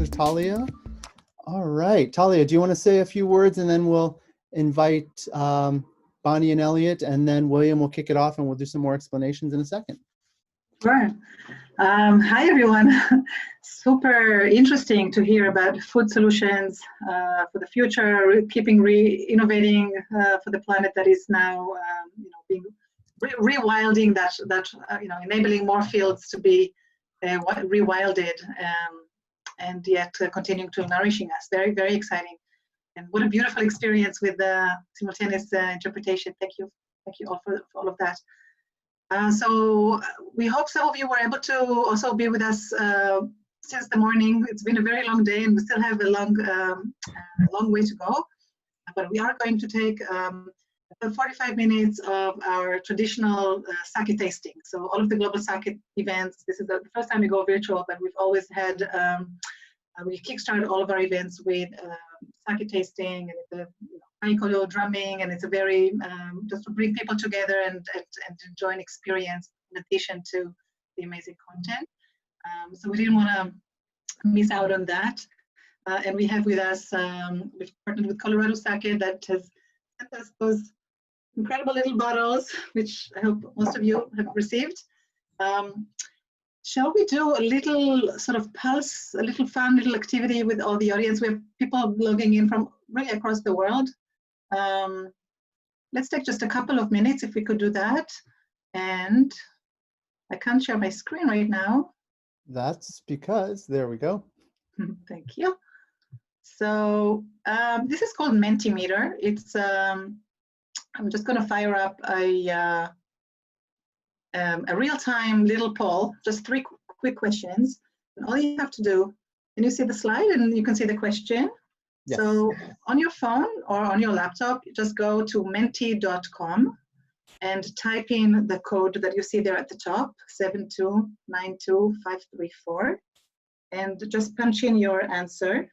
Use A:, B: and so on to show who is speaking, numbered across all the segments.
A: with Talia. All right, Talia, do you want to say a few words and then we'll invite Bonnie and Elliot, and then William will kick it off and we'll do some more explanations in a second.
B: Sure. Hi, everyone. Super interesting to hear about food solutions for the future, keeping innovating for the planet that is now, being rewilding that enabling more fields to be rewilded, and yet continuing to nourishing us. Very, very exciting. And what a beautiful experience with the simultaneous interpretation. Thank you all for all of that. So we hope some of you were able to also be with us since the morning. It's been a very long day and we still have a long way to go. But we are going to take 45 minutes of our traditional sake tasting. So all of the global sake events, this is the first time we go virtual, but we've always had, we kickstarted all of our events with sake tasting, and it's a taiko drumming, and it's a very, just to bring people together and enjoy an experience in addition to the amazing content. So we didn't want to miss out on that. And we have with us, we've partnered with Colorado Saké that has sent us those incredible little bottles, which I hope most of you have received. Shall we do a little sort of pulse, a little fun little activity with all the audience? We have people logging in from really across the world. Let's take just a couple of minutes if we could do that. And I can't share my screen right now.
A: That's because, there we go.
B: Thank you. So this is called Mentimeter. It's, I'm just going to fire up a real-time little poll, just 3 quick questions. And all you have to do, can you see the slide and you can see the question?
A: Yes.
B: So on your phone or on your laptop, just go to menti.com and type in the code that you see there at the top, 7292534, and just punch in your answer.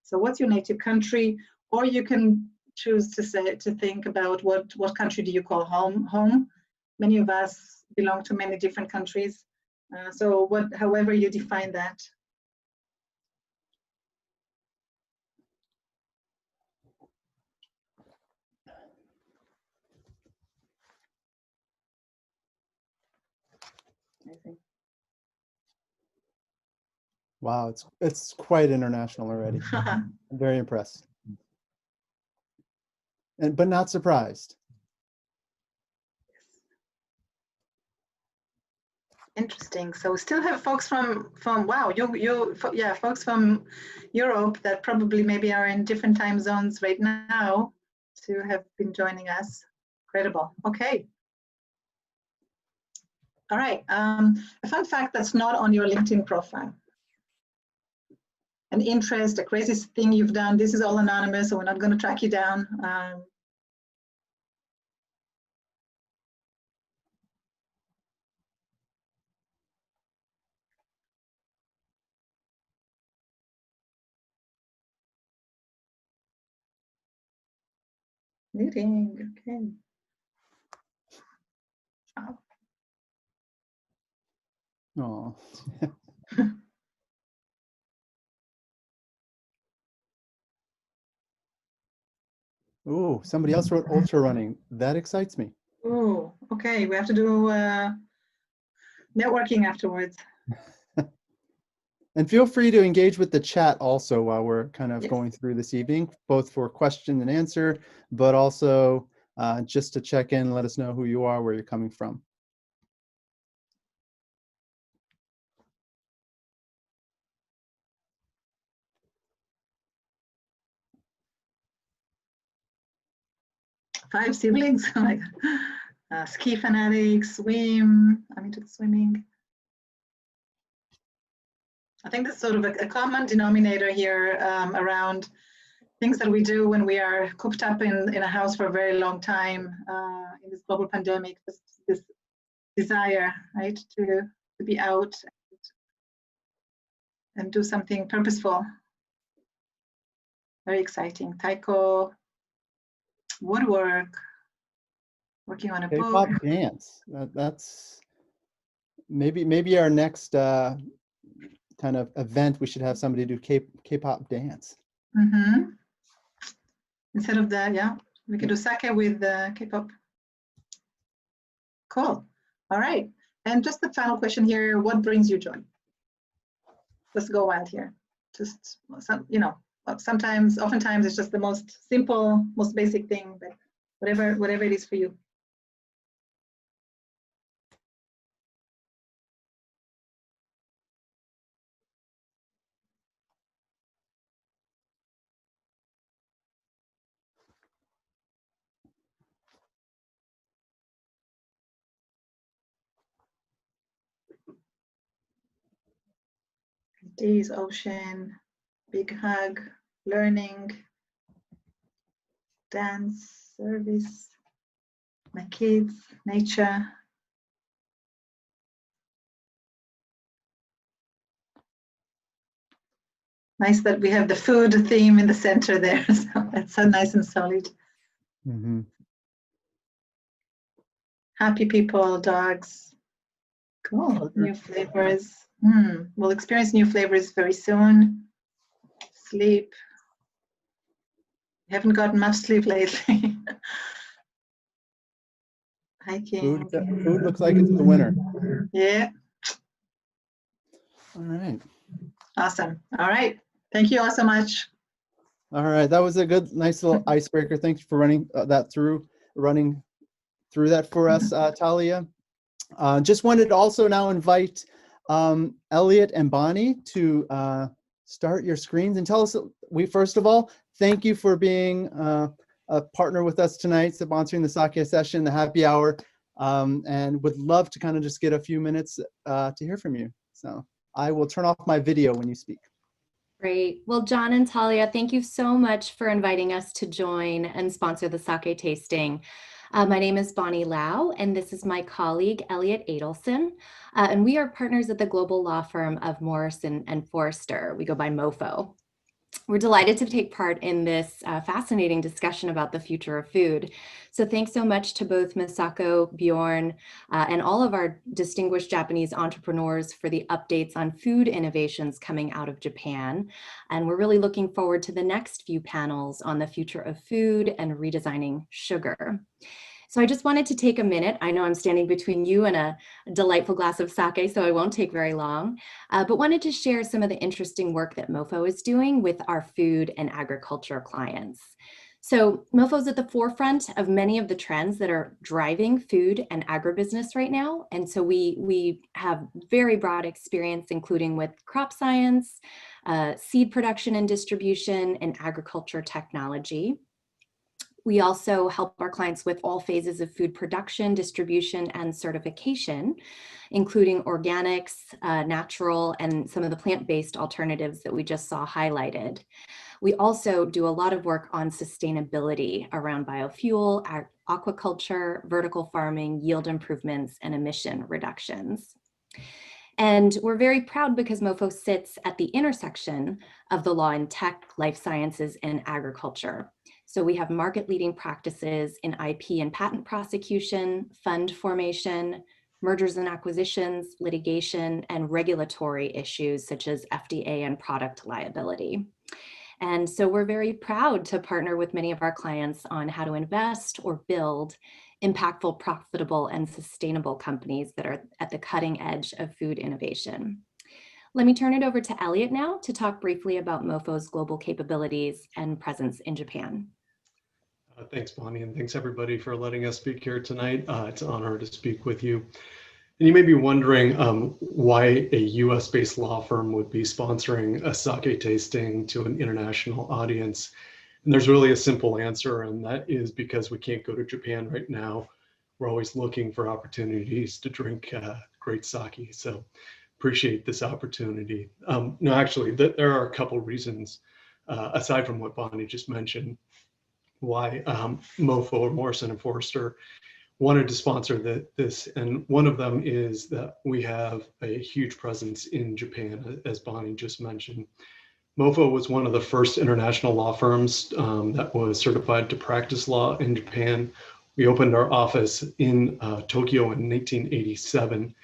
B: So what's your native country? Or you can choose to think about what country do you call home. Many of us belong to many different countries. So however you define that.
A: Wow, it's quite international already. I'm very impressed. But not surprised.
B: Interesting. So we still have folks from wow, folks from Europe that probably maybe are in different time zones right now to have been joining us. Incredible. Okay. All right. A fun fact that's not on your LinkedIn profile. An interest, a crazy thing you've done. This is all anonymous, so we're not going to track you down. Knitting, okay.
A: Oh. Ooh, somebody else wrote ultra running. That excites me.
B: Oh, okay. We have to do networking afterwards.
A: And feel free to engage with the chat also while we're kind of going through this evening, both for question and answer, but also just to check in, let us know who you are, where you're coming from.
B: Five siblings, like ski fanatics, swim. I'm into swimming. I think that's sort of a common denominator here around things that we do when we are cooped up in a house for a very long time in this global pandemic. This desire, right, to be out and do something purposeful. Very exciting. Taiko, woodwork, working on a book.
A: K-pop dance. That's maybe our next kind of event, we should have somebody do K-pop dance.
B: Mm-hmm. Instead of the, yeah, we can do sake with K-pop. Cool. All right. And just the final question here, what brings you joy? Let's go wild here. Just some, you know, oftentimes it's just the most simple, most basic thing, but whatever it is for you. Days, ocean, big hug, learning, dance, service, my kids, nature. Nice that we have the food theme in the center there, so it's so nice and solid.
A: Mm-hmm.
B: Happy people, dogs. Cool, new flavors. We'll experience new flavors very soon. Sleep. We haven't gotten much sleep lately. Hiking.
A: Food looks like it's the winner.
B: Yeah.
A: All right.
B: Awesome. All right. Thank you all so much.
A: All right. That was a good, nice little icebreaker. Thanks for running through that for us, Talia. Just wanted to also now invite Elliot and Bonnie to start your screens and tell us, first of all, thank you for being a partner with us tonight, sponsoring the sake session, the happy hour, and would love to kind of just get a few minutes to hear from you. So I will turn off my video when you speak.
C: Great. Well, John and Talia, thank you so much for inviting us to join and sponsor the sake tasting. My name is Bonnie Lau, and this is my colleague, Elliot Adelson. And we are partners at the global law firm of Morrison and Foerster. We go by MoFo. We're delighted to take part in this fascinating discussion about the future of food. So thanks so much to both Misako, Bjorn, and all of our distinguished Japanese entrepreneurs for the updates on food innovations coming out of Japan. And we're really looking forward to the next few panels on the future of food and redesigning sugar. So I just wanted to take a minute. I know I'm standing between you and a delightful glass of sake, so I won't take very long, but wanted to share some of the interesting work that MoFo is doing with our food and agriculture clients. So MoFo is at the forefront of many of the trends that are driving food and agribusiness right now. And so we have very broad experience, including with crop science, seed production and distribution, and agriculture technology. We also help our clients with all phases of food production, distribution, and certification, including organics, natural, and some of the plant-based alternatives that we just saw highlighted. We also do a lot of work on sustainability around biofuel, aquaculture, vertical farming, yield improvements, and emission reductions. And we're very proud because MoFo sits at the intersection of the law in tech, life sciences, and agriculture. So we have market-leading practices in IP and patent prosecution, fund formation, mergers and acquisitions, litigation, and regulatory issues such as FDA and product liability. And so we're very proud to partner with many of our clients on how to invest or build impactful, profitable, and sustainable companies that are at the cutting edge of food innovation. Let me turn it over to Elliot now to talk briefly about MoFo's global capabilities and presence in Japan.
D: Thanks, Bonnie, and thanks everybody for letting us speak here tonight. It's an honor to speak with you. And you may be wondering why a US-based law firm would be sponsoring a sake tasting to an international audience. And there's really a simple answer, and that is because we can't go to Japan right now. We're always looking for opportunities to drink great sake. So appreciate this opportunity. No, actually, there are a couple reasons, aside from what Bonnie just mentioned, why MoFo or Morrison and Foerster wanted to sponsor this. And one of them is that we have a huge presence in Japan, as Bonnie just mentioned. MoFo was one of the first international law firms that was certified to practice law in Japan. We opened our office in Tokyo in 1987.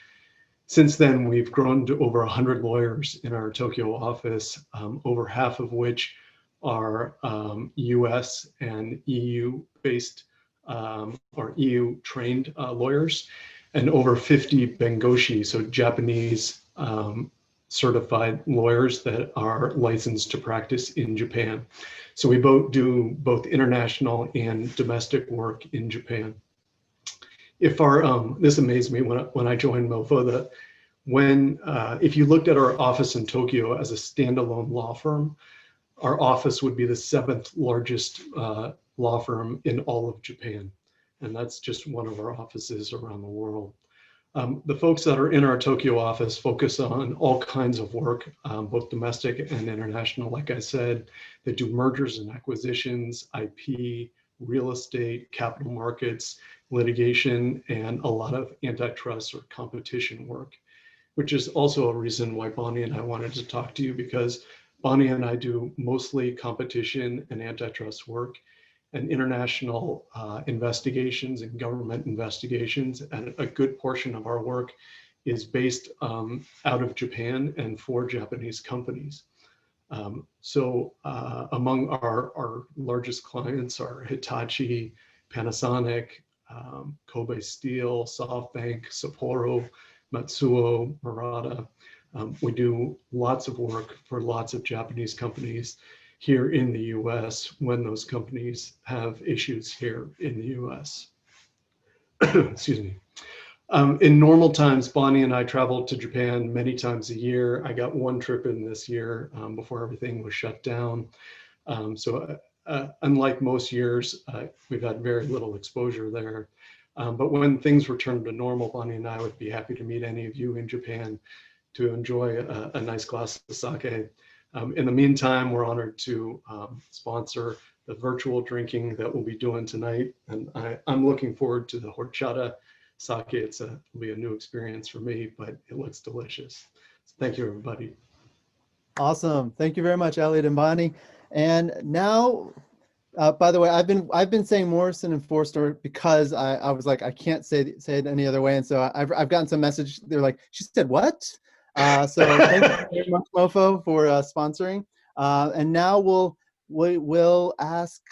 D: Since then, we've grown to over 100 lawyers in our Tokyo office, over half of which are US and EU based or EU trained lawyers, and over 50 bengoshi, so Japanese certified lawyers that are licensed to practice in Japan. So we both do both international and domestic work in Japan. If our this amazed me when I joined MoFo, that if you looked at our office in Tokyo as a standalone law firm, our office would be the 7th largest law firm in all of Japan. And that's just one of our offices around the world. The folks that are in our Tokyo office focus on all kinds of work, both domestic and international. Like I said, they do mergers and acquisitions, IP, real estate, capital markets, litigation, and a lot of antitrust or competition work, which is also a reason why Bonnie and I wanted to talk to you, because Bonnie and I do mostly competition and antitrust work and international investigations and government investigations. And a good portion of our work is based out of Japan and for Japanese companies. Among our largest clients are Hitachi, Panasonic, Kobe Steel, SoftBank, Sapporo, Matsuo, Murata. We do lots of work for lots of Japanese companies here in the US when those companies have issues here in the US. Excuse me. In normal times, Bonnie and I travel to Japan many times a year. I got one trip in this year before everything was shut down. Unlike most years, we've had very little exposure there. But when things return to normal, Bonnie and I would be happy to meet any of you in Japan to enjoy a nice glass of sake. In the meantime, we're honored to sponsor the virtual drinking that we'll be doing tonight. And I'm looking forward to the Horchata sake. It'll be a new experience for me, but it looks delicious. So thank you, everybody.
A: Awesome. Thank you very much, Elliot and Bonnie. And now, by the way, I've been saying Morrison and Foerster because I was like, I can't say it any other way. And so I've gotten some message. They're like, she said what? So thank you very much, MoFo, for sponsoring. And now we'll ask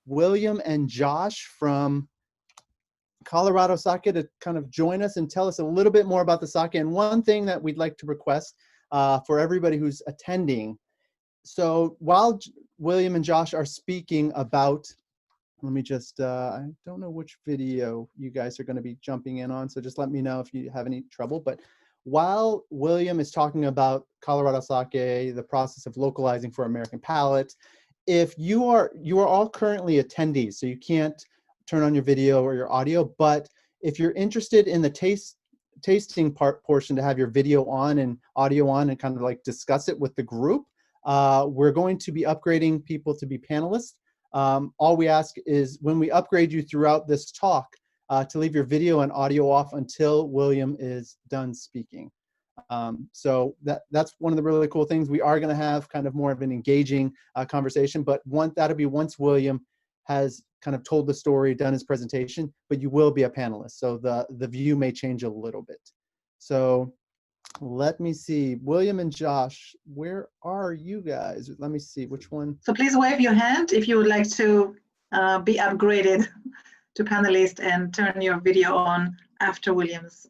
A: William and Josh from Colorado Sake to kind of join us and tell us a little bit more about the sake. And one thing that we'd like to request for everybody who's attending. So while William and Josh are speaking about, let me just, I don't know which video you guys are going to be jumping in on, so just let me know if you have any trouble. But while William is talking about Colorado Sake, the process of localizing for American palate, if you are all currently attendees, so you can't turn on your video or your audio, but if you're interested in the tasting portion to have your video on and audio on and kind of like discuss it with the group, we're going to be upgrading people to be panelists. All we ask is when we upgrade you throughout this talk to leave your video and audio off until William is done speaking. So that's one of the really cool things. We are going to have kind of more of an engaging conversation, but that'll be once William has kind of told the story, done his presentation, but you will be a panelist. So the view may change a little bit. So let me see, William and Josh, where are you guys? Let me see which one.
B: So please wave your hand if you would like to be upgraded to panelist and turn your video on after William's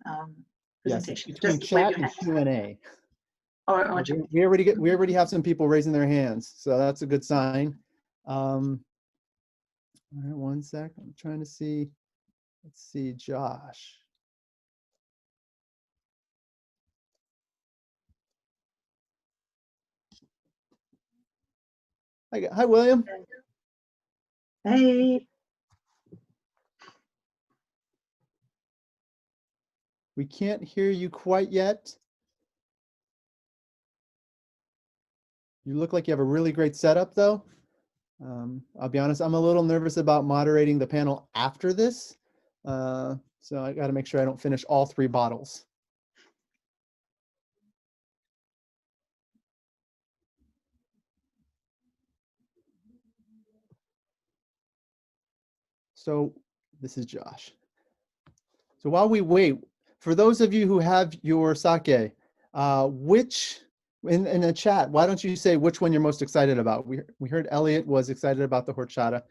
B: presentation.
A: Yes, between chat and Q&A.
B: Or
A: we already have some people raising their hands, so that's a good sign. All right, one sec. I'm trying to see. Let's see, Josh. Hi, William.
B: Hey.
A: We can't hear you quite yet. You look like you have a really great setup, though. I'll be honest, I'm a little nervous about moderating the panel after this. So I got to make sure I don't finish all 3 bottles. So this is Josh. So while we wait, for those of you who have your sake, which in the chat, why don't you say which one you're most excited about? We heard Elliot was excited about the horchata.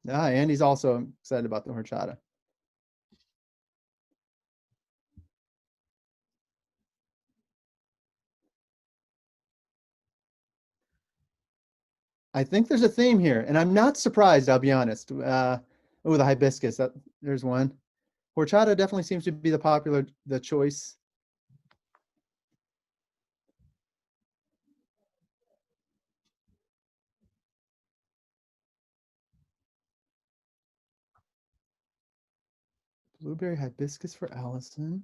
A: Andy's also excited about the horchata. I think there's a theme here, and I'm not surprised, I'll be honest. The hibiscus, there's one. Horchata definitely seems to be the choice. Blueberry hibiscus for Allison.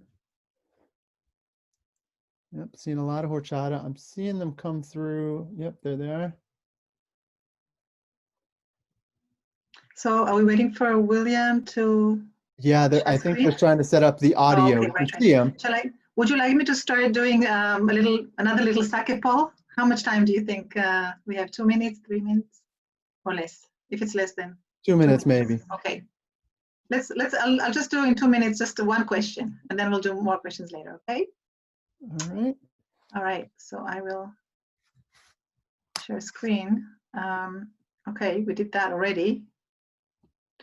A: Yep, seeing a lot of horchata. I'm seeing them come through. Yep, there they are.
B: So are we waiting for William to?
A: Yeah, I think they're trying to set up the audio.
B: Oh, okay,
A: You
B: right,
A: can see them.
B: Would you like me to start doing another little sake poll? How much time do you think we have? 2 minutes, 3 minutes, or less? If it's less than
A: 2 minutes, maybe.
B: Okay. I'll just do in 2 minutes, just one question, and then we'll do more questions later. Okay.
A: All right.
B: All right. So I will share screen. Okay, we did that already.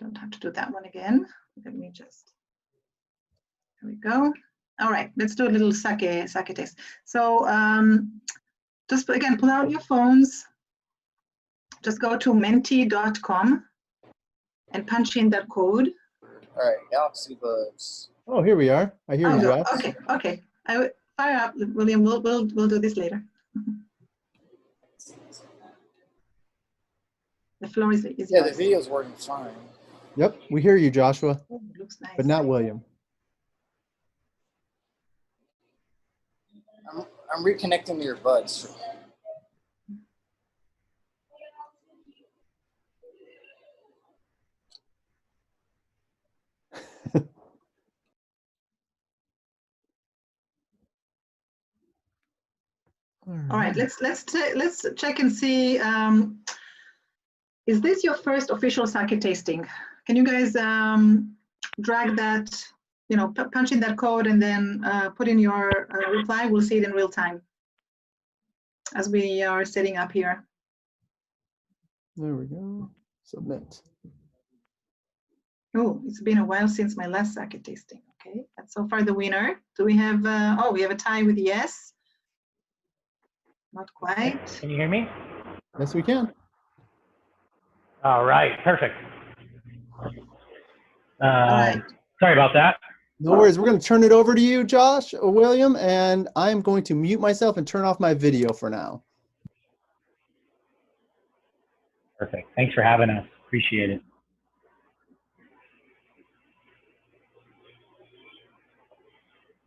B: Don't have to do that one again. Let me just. Here we go. All right, let's do a little sake test. So just again, pull out your phones. Just go to menti.com and punch in that code.
E: All right, Galaxy Buds.
A: Oh, here we are. I hear you, Josh.
B: Okay. Fire up, William. We'll do this later. The floor is yours.
E: Yeah, the video's working fine.
A: Yep, we hear you, Joshua,
B: Oh, looks nice.
A: but not William.
E: I'm reconnecting to your buds.
B: All right, let's check and see. Is this your first official sake tasting? Can you guys drag that, punch in that code and then put in your reply? We'll see it in real time as we are setting up here.
A: There we go. Submit.
B: Oh, it's been a while since my last sake tasting. Okay, that's so far the winner. Do we have? We have a tie with yes. Not quite.
F: Can you hear me?
A: Yes, we can.
F: All right, perfect.
B: All right.
F: Sorry about that.
A: No worries. We're going to turn it over to you, Josh or William, and I'm going to mute myself and turn off my video for now.
F: Perfect. Thanks for having us. Appreciate it.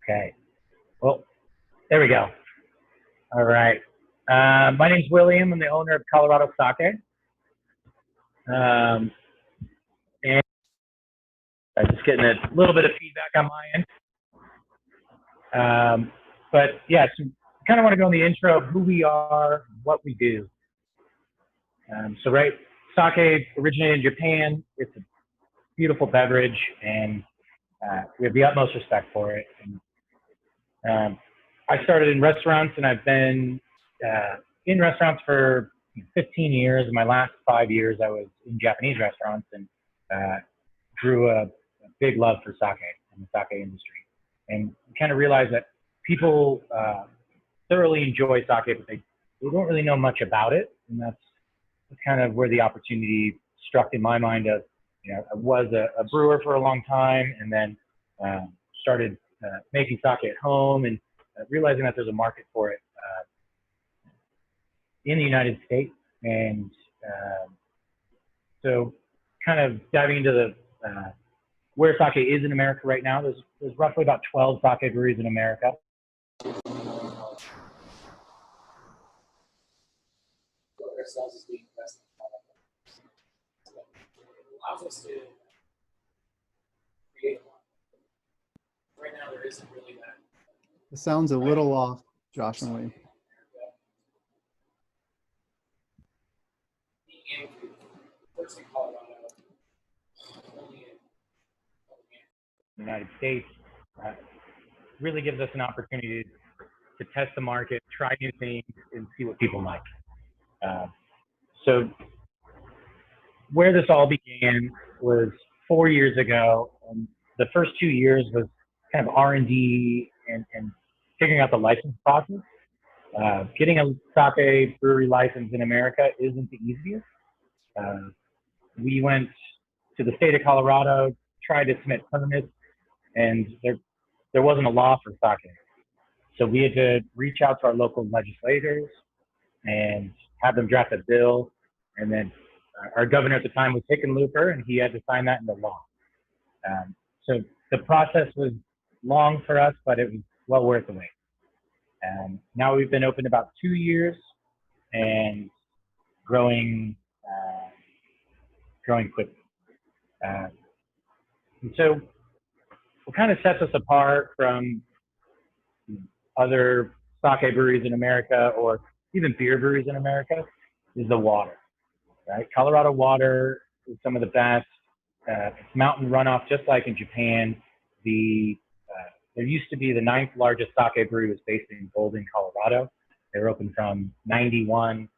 F: Okay. Well, there we go. All right. My name's William. I'm the owner of Colorado Saké. And I'm just getting a little bit of feedback on my end. But yeah, so kind of want to go in the intro of who we are, what we do. Sake originated in Japan. It's a beautiful beverage, and we have the utmost respect for it. And, I started in restaurants, and I've been in restaurants for 15 years. In my last 5 years, I was in Japanese restaurants and grew a big love for sake and the sake industry. And kind of realized that people thoroughly enjoy sake, but they don't really know much about it. And that's kind of where the opportunity struck in my mind of, I was a brewer for a long time, and then started making sake at home and realizing that there's a market for it in the United States. And so kind of diving into the where sake is in America right now, there's roughly about 12 sake breweries in America.
E: Allows us to create one. Right now, there isn't really that.
A: The sound's a little off, Josh and William.
E: First in Colorado,
F: the United States, really gives us an opportunity to test the market, try new things, and see what people like. So where this all began was 4 years ago, and the first 2 years was kind of R&D and figuring out the license process. Getting a sake brewery license in America isn't the easiest. We went to the state of Colorado, tried to submit permits, and there wasn't a law for sake. So we had to reach out to our local legislators and have them draft a bill. And then our governor at the time was Hickenlooper, and he had to sign that into law. So the process was long for us, but it was well worth the wait. Now we've been open about 2 years and growing quickly. And so what kind of sets us apart from other sake breweries in America, or even beer breweries in America, is the water, right? Colorado water is some of the best. It's mountain runoff, just like in Japan. There used to be the 9th largest sake brewery was based in Golden, Colorado. They were open from 91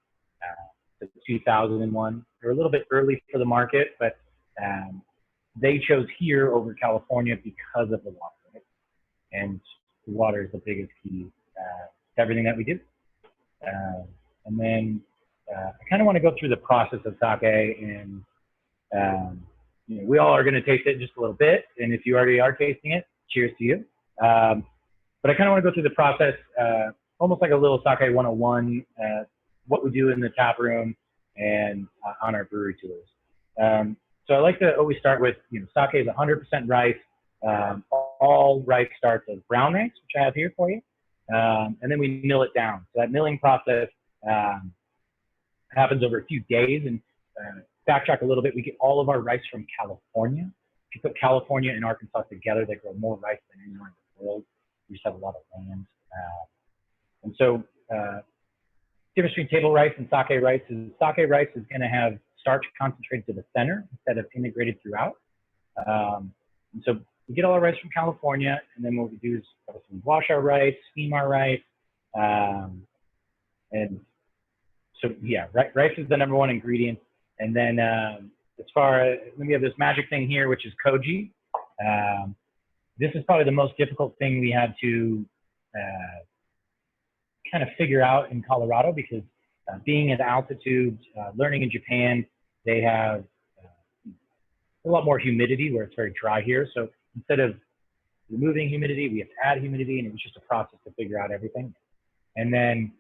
F: to 2001. They were a little bit early for the market, but they chose here over California because of the water, right? And the water is the biggest key to everything that we do. And then I kind of want to go through the process of sake, and we all are going to taste it in just a little bit. And if you already are tasting it, cheers to you. But I kind of want to go through the process, almost like a little sake 101, what we do in the tap room and on our brewery tours. So I like to always start with, sake is 100% rice. All rice starts as brown rice, which I have here for you. And then we mill it down. So that milling process happens over a few days. And backtrack a little bit, we get all of our rice from California. If you put California and Arkansas together, they grow more rice than anywhere in the world. We just have a lot of land. And so difference between table rice and sake rice is going to have starch concentrated to the center instead of integrated throughout. And so we get all our rice from California, and then what we do is we wash our rice, steam our rice. And so, yeah, rice is the #1 ingredient. And then as far as, we have this magic thing here, which is koji. This is probably the most difficult thing we had to kind of figure out in Colorado, because being at altitude, learning in Japan, they have a lot more humidity where it's very dry here. So instead of removing humidity, we have to add humidity, and it was just a process to figure out everything. And then,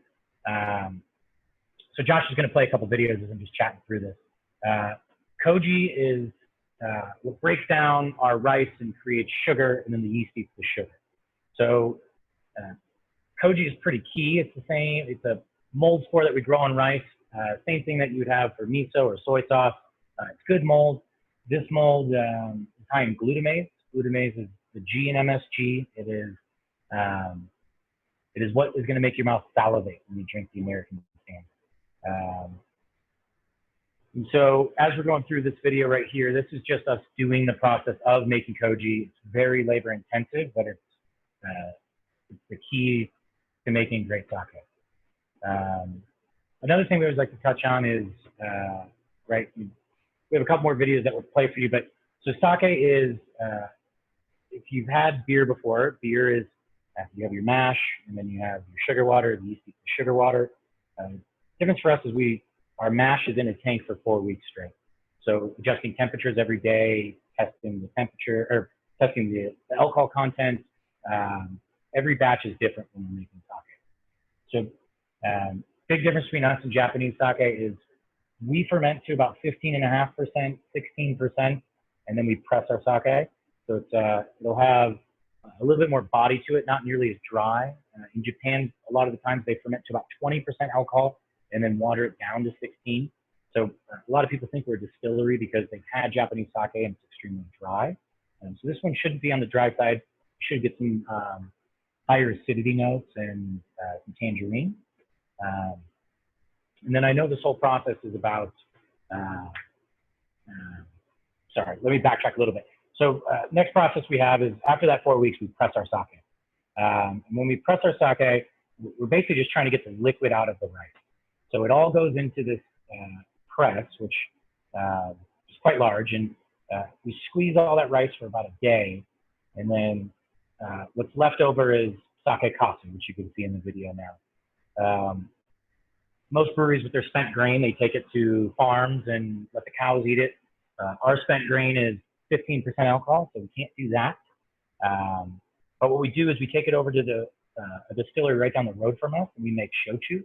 F: so Josh is going to play a couple videos as I'm just chatting through this. Koji is what breaks down our rice and creates sugar, and then the yeast eats the sugar. So koji is pretty key. It's the same. It's a mold spore that we grow on rice. Same thing that you would have for miso or soy sauce. It's good mold. This mold is high in glutamase. Glutamase is the G in MSG. It is what is going to make your mouth salivate when you drink the American Standard. And so as we're going through this video right here, this is just us doing the process of making koji. It's very labor intensive, but it's the key to making great sake. Another thing we always like to touch on is, we have a couple more videos that we'll play for you, but so sake is, if you've had beer before, beer is, you have your mash, and then you have your sugar water, the yeast eats the sugar water. Difference for us is our mash is in a tank for 4 weeks straight. So adjusting temperatures every day, testing the temperature, or testing the alcohol content. Every batch is different when we're making sake. So big difference between us and Japanese sake is we ferment to about 15.5%, 16%, and then we press our sake. So it'll have a little bit more body to it, not nearly as dry. In Japan, a lot of the times they ferment to about 20% alcohol and then water it down to 16. So a lot of people think we're a distillery because they've had Japanese sake and it's extremely dry. So this one shouldn't be on the dry side. You should get some higher acidity notes and some tangerine. And then I know this whole process is about, sorry, let me backtrack a little bit. So next process we have is after that 4 weeks, we press our sake. And when we press our sake, we're basically just trying to get the liquid out of the rice. So it all goes into this press, which is quite large, and we squeeze all that rice for about a day, and then what's left over is sake kasu, which you can see in the video now. Most breweries with their spent grain, they take it to farms and let the cows eat it. Our spent grain is 15% alcohol, so we can't do that. But what we do is we take it over to a distillery right down the road from us, and we make shochu.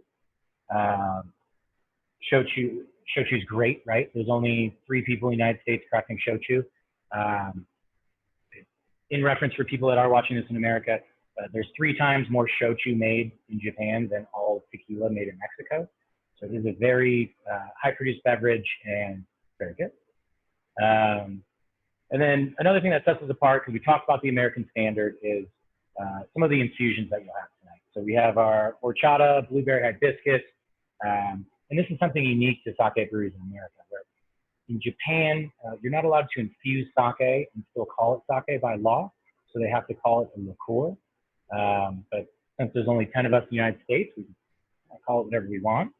F: Shochu's great, right? There's only 3 people in the United States crafting shochu. In reference for people that are watching this in America, there's 3 times more shochu made in Japan than all tequila made in Mexico. So it is a very high-produced beverage and very good. And then another thing that sets us apart, because we talked about the American standard, is some of the infusions that you'll have tonight. So we have our horchata, blueberry hibiscus, and this is something unique to sake breweries in America, where in Japan, you're not allowed to infuse sake and still call it sake by law, so they have to call it a liqueur. But since there's only 10 of us in the United States, we can call it whatever we want.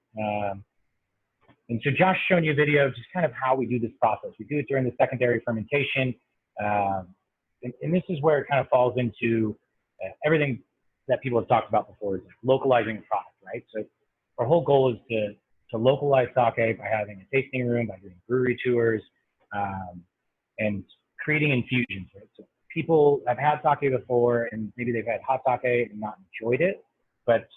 F: And so Josh showing you a video of just kind of how we do this process. We do it during the secondary fermentation. And this is where it kind of falls into everything that people have talked about before, is like localizing the product, right? So our whole goal is to localize sake by having a tasting room, by doing brewery tours, and creating infusions, right? So people have had sake before, and maybe they've had hot sake and not enjoyed it, but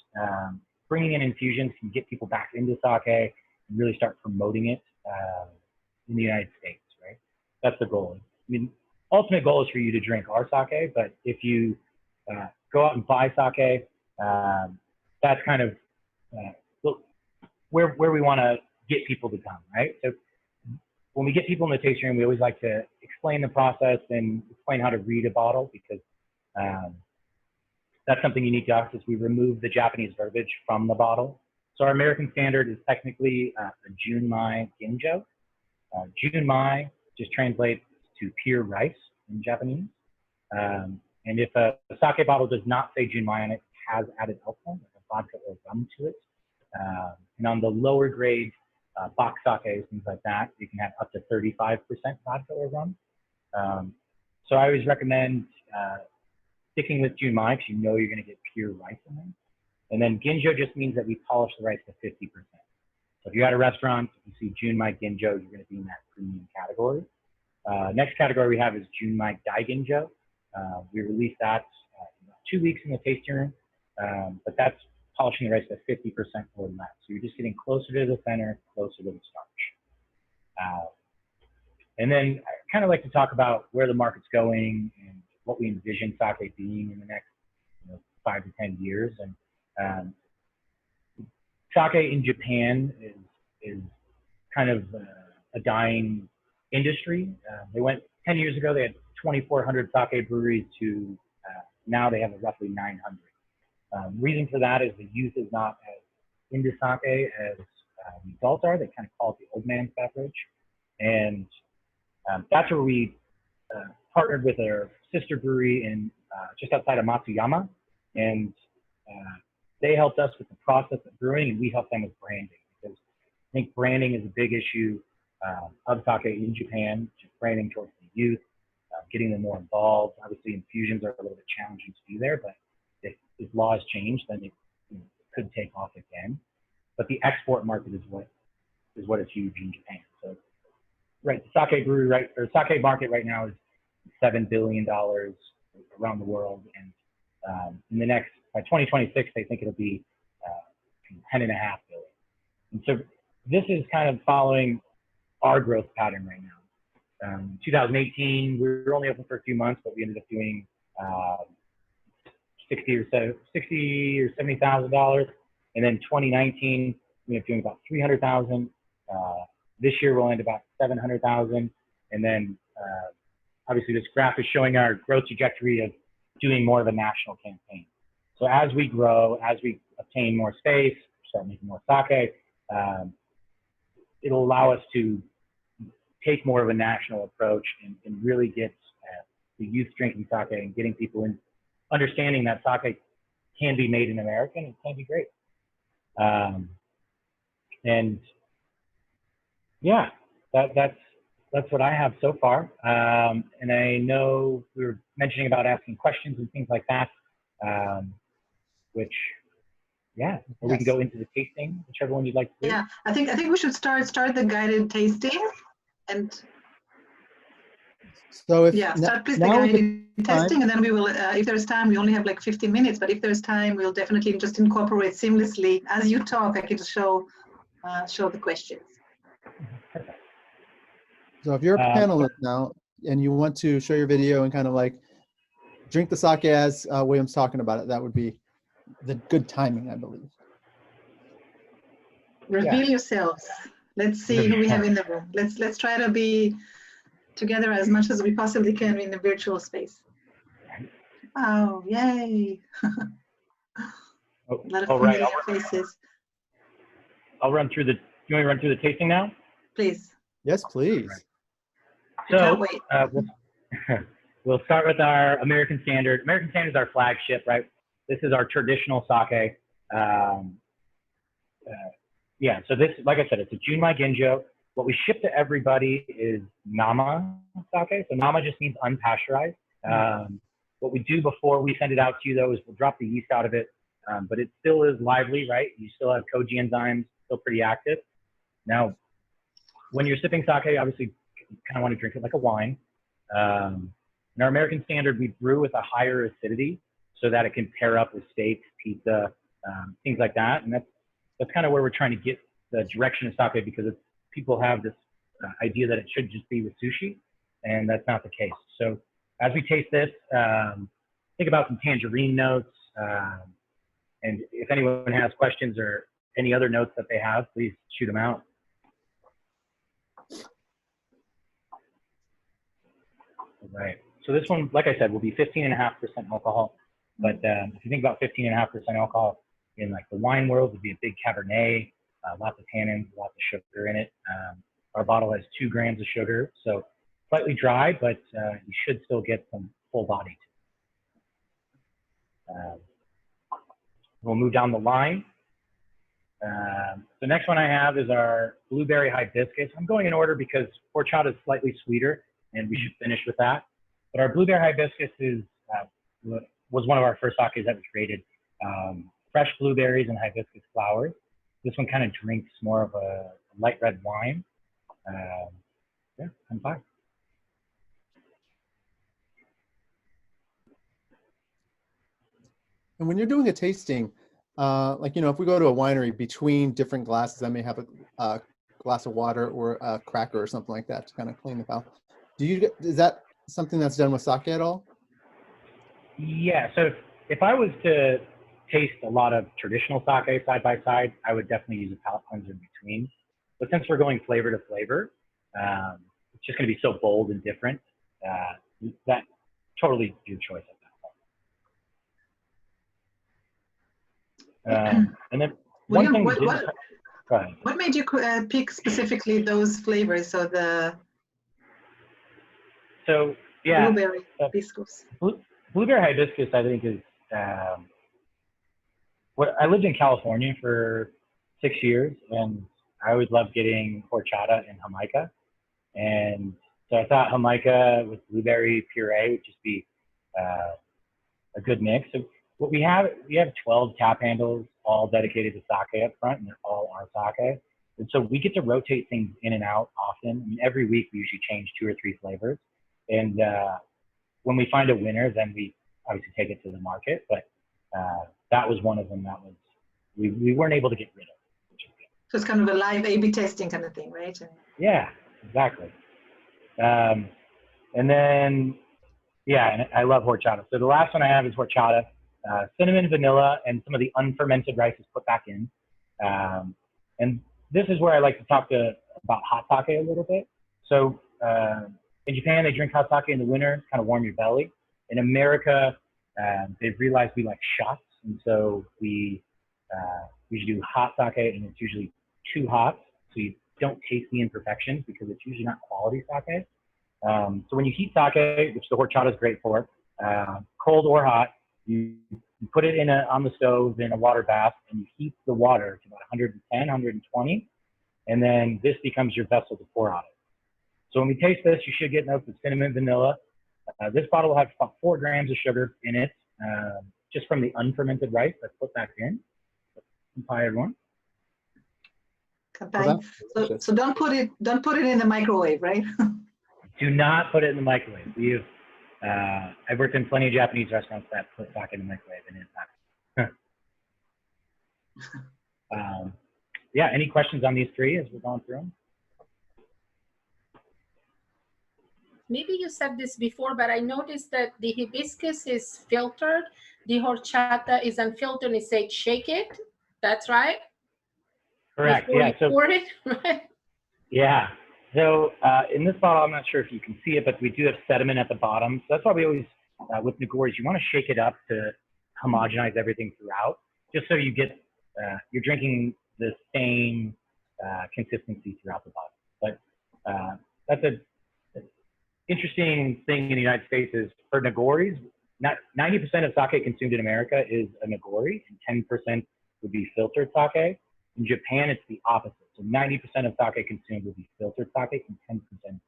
F: bringing in infusions can get people back into sake and really start promoting it in the United States, right? That's the goal. I mean, ultimate goal is for you to drink our sake, but if you go out and buy sake, that's kind of where we want to get people to come, right? So when we get people in the tasting room, we always like to explain the process and explain how to read a bottle, because that's something unique to us, is we remove the Japanese verbiage from the bottle. So our American standard is technically a Junmai Ginjo. Junmai just translates to pure rice in Japanese. And if a sake bottle does not say Junmai on it, it has added alcohol, like a vodka or rum to it. And on the lower grade box sakes, things like that, you can have up to 35% vodka or rum. So I always recommend sticking with Junmai, because you know you're going to get pure rice in there. And then Ginjo just means that we polish the rice to 50%. So if you're at a restaurant, if you see Junmai Ginjo, you're going to be in that premium category. Next category we have is Junmai Daiginjo. We released that 2 weeks in the tasting room, but that's polishing the rice to 50% or less. So you're just getting closer to the center, closer to the starch. And then I kind of like to talk about where the market's going and what we envision sake being in the next 5 to 10 years. And sake in Japan is kind of a dying industry. They went 10 years ago, they had 2,400 sake breweries to now they have roughly 900. Reason for that is the youth is not as into sake as the adults are. They kind of call it the old man's beverage. And that's where we partnered with our sister brewery in just outside of Matsuyama. And they helped us with the process of brewing, and we helped them with branding, because I think branding is a big issue of sake in Japan, just branding towards the youth, getting them more involved. Obviously, infusions are a little bit challenging to do there, but if laws change, then it could take off again. But the export market is what is huge in Japan. So, right, the sake brewery, right, or sake market right now is $7 billion around the world, and in the next, by 2026, they think it'll be 10.5 billion. And so this is kind of following our growth pattern right now. 2018, we were only open for a few months, but we ended up doing $60,000 or $70,000. And then 2019, we ended up doing about $300,000. This year we'll end about $700,000. And then obviously this graph is showing our growth trajectory of doing more of a national campaign. So as we grow, as we obtain more space, start making more sake, it'll allow us to take more of a national approach and really get youth drinking sake and getting people in understanding that sake can be made in America and it can be great. And yeah, that's what I have so far. And I know we were mentioning about asking questions and things like that, which, yeah, or we can go into the tasting, whichever one you'd like to do.
B: Yeah, I think we should start the guided tasting, and
A: So if
B: start please the
A: now we
B: guided tasting, and then we will, if there's time, we only have like 15 minutes, but if there's time, we'll definitely just incorporate seamlessly as you talk. I can show the questions.
A: So if you're a panelist now and you want to show your video and kind of like drink the sake as William's talking about it, that would be the good timing, I believe.
B: Reveal yourselves. Let's see who we have in the room. Let's try to be together as much as we possibly can in the virtual space. Oh, yay. A lot of familiar faces.
F: I'll run through the, do you want me to run through the tasting now?
B: Please.
A: Yes, please.
F: So we'll start with our American Standard. American Standard is our flagship, right? This is our traditional sake. Yeah, so this, like I said, it's a Junmai Ginjo. What we ship to everybody is Nama sake. So Nama just means unpasteurized. What we do before we send it out to you, though, is we'll drop the yeast out of it, but it still is lively, right? You still have koji enzymes, still pretty active. Now, when you're sipping sake, obviously, you kind of want to drink it like a wine. In our American Standard, we brew with a higher acidity so that it can pair up with steaks, pizza, things like that. And that's kind of where we're trying to get the direction of sake, because people have this idea that it should just be with sushi, and that's not the case. So as we taste this, think about some tangerine notes. And if anyone has questions or any other notes that they have, please shoot them out. All right. So this one, like I said, will be 15.5% alcohol. But if you think about 15.5% alcohol in like the wine world, would be a big Cabernet, lots of tannins, lots of sugar in it. Our bottle has 2 grams of sugar, so slightly dry, but you should still get some full body. We'll move down the line. The next one I have is our blueberry hibiscus. I'm going in order because horchata is slightly sweeter, and we should finish with that. But our blueberry hibiscus was one of our first sakes that we created. Fresh blueberries and hibiscus flowers. This one kind of drinks more of a light red wine. Yeah, Kanpai.
A: And when you're doing a tasting, like, you know, if we go to a winery, between different glasses, I may have a glass of water or a cracker or something like that to kind of clean the palate. Is that something that's done with sake at all?
F: Yeah, so if I was to taste a lot of traditional sake side by side, I would definitely use a palate cleanser in between. But since we're going flavor to flavor, it's just going to be so bold and different. That totally your choice at that point. And then one thing
B: what made you pick specifically those flavors? So
F: yeah,
B: blueberry hibiscus.
F: Blueberry hibiscus, I think, is I lived in California for 6 years, and I always loved getting horchata and jamaica. And so I thought jamaica with blueberry puree would just be a good mix. So what we have 12 tap handles, all dedicated to sake up front, and they're all our sake. And so we get to rotate things in and out often. I mean, every week we usually change 2 or 3 flavors. And when we find a winner, then we obviously take it to the market. But that was one of them that was we weren't able to get rid of.
B: So it's kind of a live A/B testing kind of thing, right?
F: Yeah, exactly. And then, yeah, and I love horchata. So the last one I have is horchata, cinnamon, vanilla, and some of the unfermented rice is put back in. And this is where I like to talk about hot sake a little bit. So in Japan, they drink hot sake in the winter, kind of warm your belly. In America, they've realized we like shots, and so we usually do hot sake, and it's usually too hot, so you don't taste the imperfections because it's usually not quality sake. So when you heat sake, which the horchata is great for, cold or hot, you put it on the stove in a water bath, and you heat the water to about 110, 120, and then this becomes your vessel to pour out it. So when we taste this, you should get notes of cinnamon, vanilla. This bottle will have about 4 grams of sugar in it, just from the unfermented rice that's put back in. Kanpai, everyone.
B: Kanpai. So don't put it in the microwave, right?
F: Do not put it in the microwave. I've worked in plenty of Japanese restaurants that put sake in the microwave, and it's not. Yeah, any questions on these 3 as we're going through them?
G: Maybe you said this before, but I noticed that the hibiscus is filtered, the horchata is unfiltered, and it says shake it. That's right?
F: Correct,
G: before
F: yeah.
G: You pour it, right?
F: Yeah, so in this bottle, I'm not sure if you can see it, but we do have sediment at the bottom. So that's why we always, with Negoris, you want to shake it up to homogenize everything throughout, just so you get, you're drinking the same consistency throughout the bottle. But that's an interesting thing in the United States is for Negoris, 90% of sake consumed in America is a Negori, and 10% would be filtered sake. In Japan, it's the opposite. So 90% of sake consumed would be filtered sake, and 10%.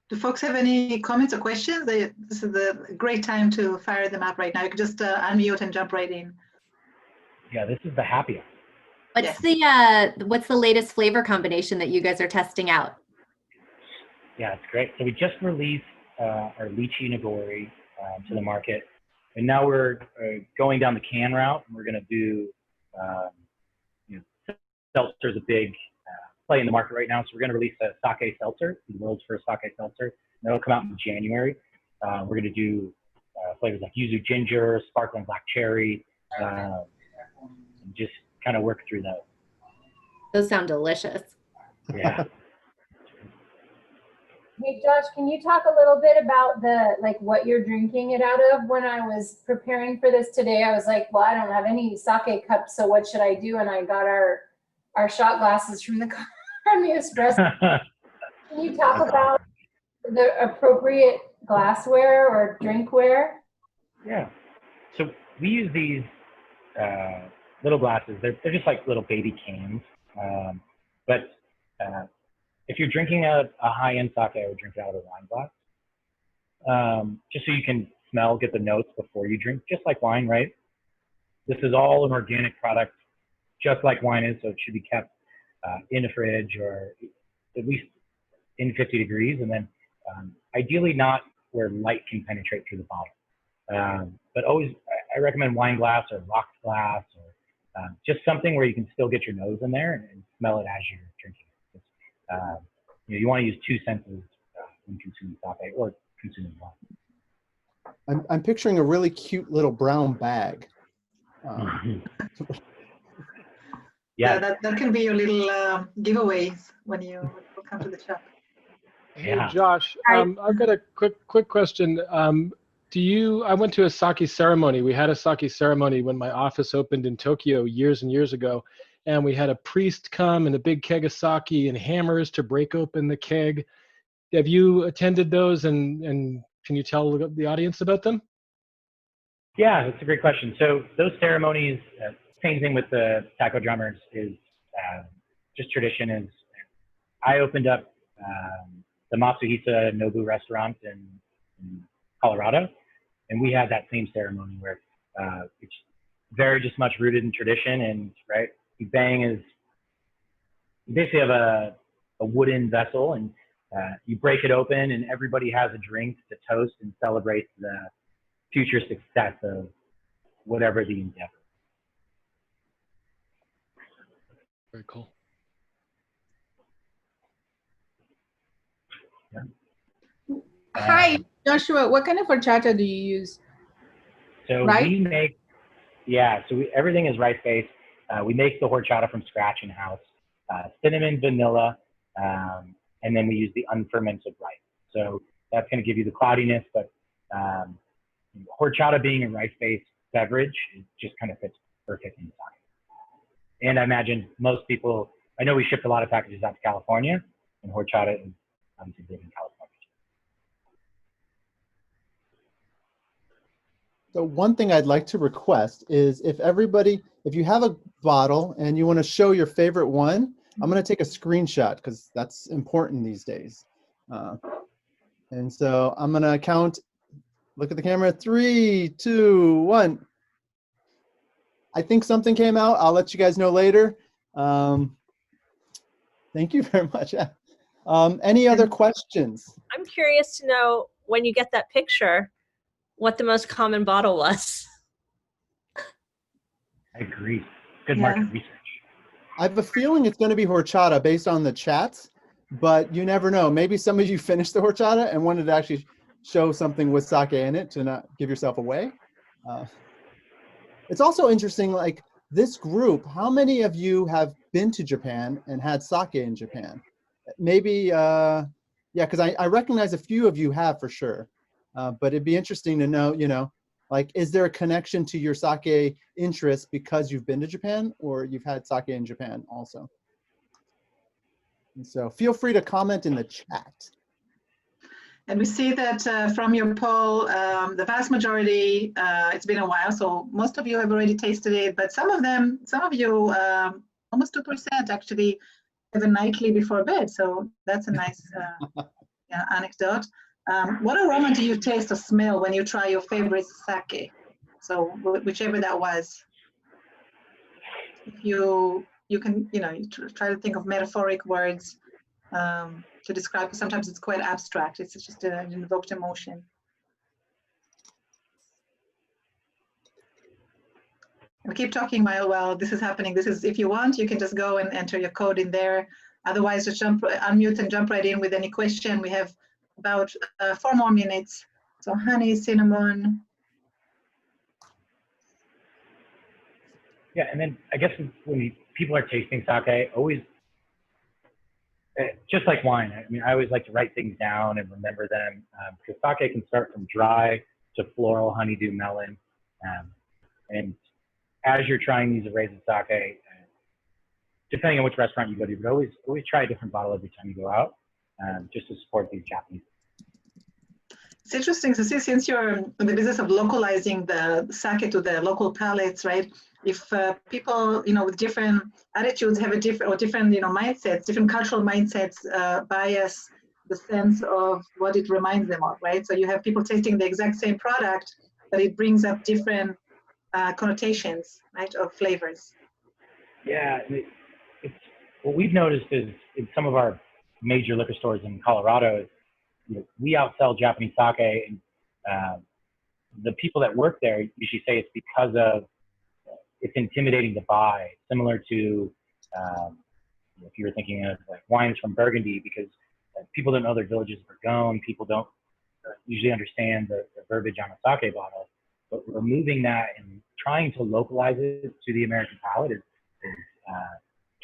B: Do folks have any comments or questions? This is a great time to fire them up right now. You can just unmute and jump right in.
F: Yeah, this is the happy hour.
C: What's the latest flavor combination that you guys are testing out?
F: Yeah, it's great. So we just released our lychee Negori to the market, and now we're going down the can route. And we're going to do, seltzer's a big play in the market right now. So we're going to release a sake seltzer, the world's first sake seltzer. And that'll come out in January. We're going to do flavors like yuzu ginger, sparkling black cherry, and just kind of work through those.
C: Those sound delicious.
F: Yeah.
H: Hey Josh, can you talk a little bit about what you're drinking it out of? When I was preparing for this today, I was like, well, I don't have any sake cups, so what should I do? And I got our shot glasses from the espresso. Can you talk about the appropriate glassware or drinkware?
F: Yeah. So we use these little glasses. They're just like little baby cans. But if you're drinking a high-end sake, I would drink it out of a wine glass. Just so you can get the notes before you drink, just like wine, right? This is all an organic product, just like wine is, so it should be kept in a fridge or at least in 50 degrees, and then ideally not where light can penetrate through the bottle. But always, I recommend wine glass or rocks glass, or just something where you can still get your nose in there and smell it as you're drinking it. You want to use 2 senses when consuming sake or consuming wine.
A: I'm picturing a really cute little brown bag.
B: Yeah, that can be your little giveaways when you come to the shop.
I: Hey, Josh, I've got a quick question. I went to a sake ceremony. We had a sake ceremony when my office opened in Tokyo years and years ago. And we had a priest come and a big keg of sake and hammers to break open the keg. Have you attended those, and can you tell the audience about them?
F: Yeah, that's a great question. So those ceremonies, same thing with the taiko drummers, is just tradition. Is I opened up the Matsuhisa Nobu restaurant in Colorado, and we had that same ceremony where it's very just much rooted in tradition, and right. Bang is you basically have a wooden vessel, and you break it open, and everybody has a drink to toast and celebrate the future success of whatever the endeavor.
I: Very cool.
F: Yeah.
G: Hi, Joshua. What kind of horchata do you use?
F: So
G: rice?
F: We make, everything is rice-based. We make the horchata from scratch in-house, cinnamon, vanilla, and then we use the unfermented rice. So that's going to give you the cloudiness, but horchata being a rice-based beverage, it just kind of fits perfect in sake. And I imagine most people, I know we shipped a lot of packages out to California, and Horchata is obviously big in California.
A: So one thing I'd like to request is if you have a bottle and you want to show your favorite one, I'm going to take a screenshot because that's important these days. And so I'm going to count, look at the camera, 3, 2, 1. I think something came out. I'll let you guys know later. Thank you very much. Any other questions?
J: I'm curious to know, when you get that picture, what the most common bottle was.
F: I agree. Good market research.
A: I have a feeling it's going to be Horchata based on the chats, but you never know. Maybe some of you finished the Horchata and wanted to actually show something with sake in it to not give yourself away. It's also interesting, like this group, how many of you have been to Japan and had sake in Japan? Maybe, yeah, because I recognize a few of you have for sure. But it'd be interesting to know, you know, like, is there a connection to your sake interest because you've been to Japan or you've had sake in Japan also? And so feel free to comment in the chat.
B: And we see that from your poll, the vast majority, it's been a while, so most of you have already tasted it, but some of you, almost 2% actually have a nightly before bed. So that's a nice anecdote. What aroma do you taste or smell when you try your favorite sake? So whichever that was. If you can, you know, try to think of metaphoric words to describe, because sometimes it's quite abstract. It's just an invoked emotion. And keep talking while this is happening. This is, if you want, you can just go and enter your code in there. Otherwise, just unmute and jump right in with any question. We have about 4 more minutes. So honey, cinnamon.
F: Yeah, and then I guess when people are tasting sake, always, just like wine, I mean, I always like to write things down and remember them, because sake can start from dry to floral, honeydew, melon. And as you're trying these arrays of sake, depending on which restaurant you go to, but always try a different bottle every time you go out, just to support these Japanese.
B: It's interesting to see, since you're in the business of localizing the sake to the local palates, right? If people, you know, with different attitudes have a different, you know, mindsets, different cultural mindsets bias the sense of what it reminds them of, right? So you have people tasting the exact same product, but it brings up different connotations, right, of flavors.
F: Yeah, it's what we've noticed is in some of our major liquor stores in Colorado, you know, we outsell Japanese sake, and the people that work there usually say it's because of it's intimidating to buy, similar to if you were thinking of like wines from Burgundy, because people don't know their villages of Bourgogne, people don't usually understand the verbiage on a sake bottle, but removing that and trying to localize it to the American palate is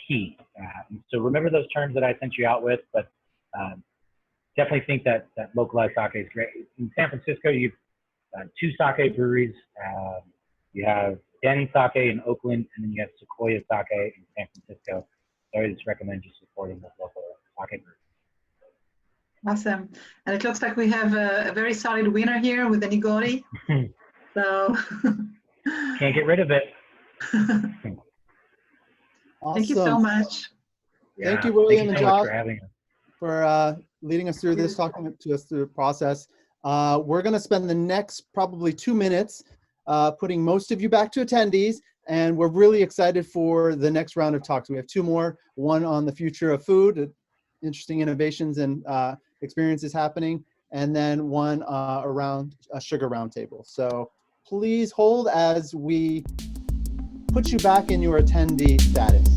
F: key. So remember those terms that I sent you out with, but definitely think that localized sake is great. In San Francisco, you've 2 sake breweries. You have Den Sake in Oakland, and then you have Sequoia Sake in San Francisco. So I just recommend just supporting those local sake breweries.
B: Awesome. And it looks like we have a very solid winner here with the Nigori. So
F: can't get rid of it.
A: Awesome.
B: Thank you so much.
A: Yeah, thank you, William and Josh,
F: for having us.
A: For leading us through this, talking to us through the process. We're going to spend the next probably 2 minutes putting most of you back to attendees, and we're really excited for the next round of talks. We have 2 more, one on the future of food, interesting innovations and experiences happening, and then one around a sugar roundtable. So please hold as we put you back in your attendee status.